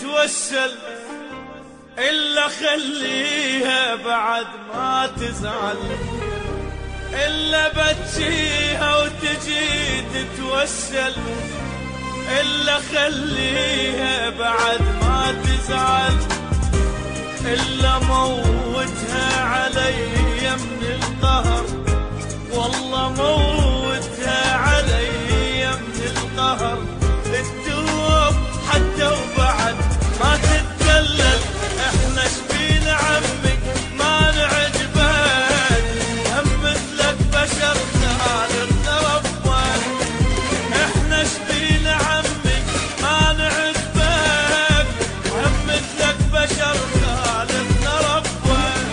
تتوسل إلا خليها بعد ما تزعل، إلا بتجيها وتجي تتوسل، إلا خليها بعد ما تزعل، إلا موتها علي من القهر، والله موتها علي من القهر، التوب حتى وبعد ما تتدلل، احنا شبين عمك ما نعجبك، هم مثلك بشر خالقنا ربك، احنا شبين عمك ما نعجبك، هم مثلك بشر خالقنا ربك،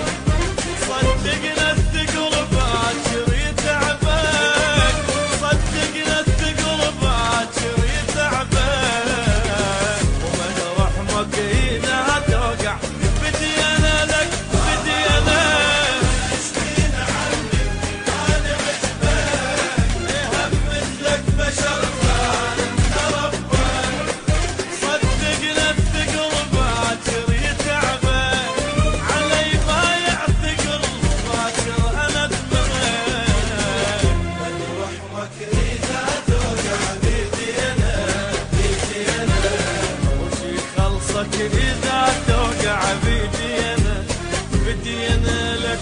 صدقنا الثقل باكر يتعبك، صدقنا الثقل باكر يتعبك، ومن رحمك اذا توقع بدي انا لك بدي انا شبين عمك ما نعجبك، هم مثلك بشر خالقنا ربك، صدقنا الثقل باكر يتعبك، علي بايع ثقل باكر انا اتمنى، من رحمك اذا توقع بدي انا وشي خلصك اذا توقع بدي انا لك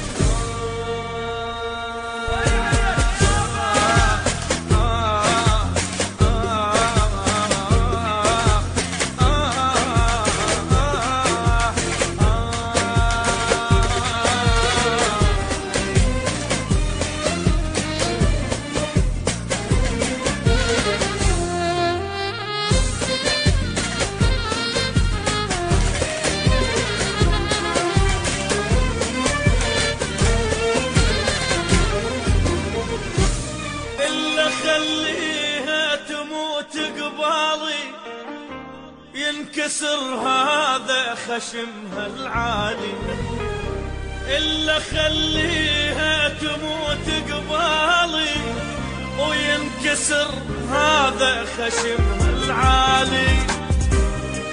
إلا خليها تموت قبالي، ينكسر هذا خشمها العالي، إلا خليها تموت قبالي، وينكسر هذا خشمها العالي،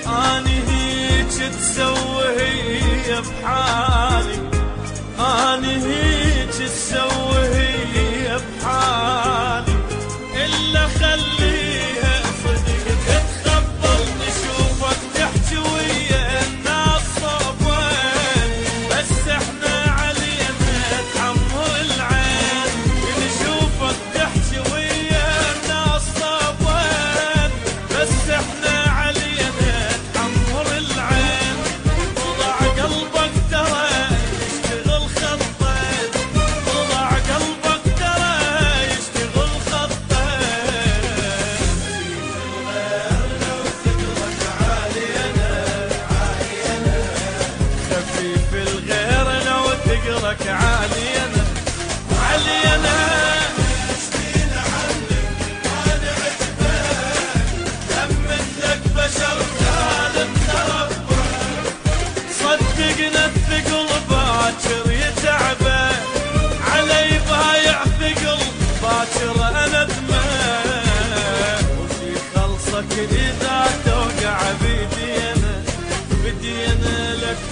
أني هيك تسوي هي بحالي، أني هيك تسوي هي بحالي، إلا خليها صدق تتخبل نشوفك تحكي ويا الناس صابوين، بس احنا علينا تحمر العين، نشوفك تحكي ويا الناس صابوين، بس احنا علينا تحمر العين، طلع قلبك ترى يشتغل خطين، طلع قلبك ترى يشتغل خطين، خفيف الغير لو تقرك عالي انا عالي انا، شبين عنك ما نعجبك، هم مثلك بشر خالقنا ربك، صدقنا الثقل باكر يتعبك، علي بايع ثقل باكر انا ادمك، وشي خلصك اذا توقع بدي انا لك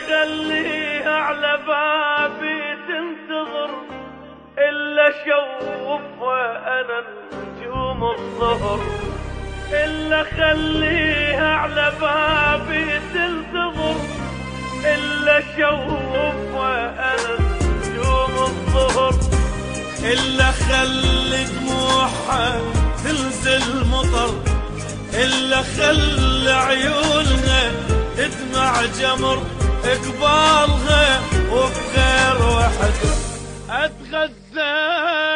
خليها على بابي تنتظر، إلا شوفها أنا نجوم الظهر، إلا خليها على بابي تنتظر، إلا شوفها أنا نجوم الظهر، إلا خلي دموعها تنزل مطر، إلا خلي عيونها تدمع جمر، اقبالها وبخير وحد اتغذى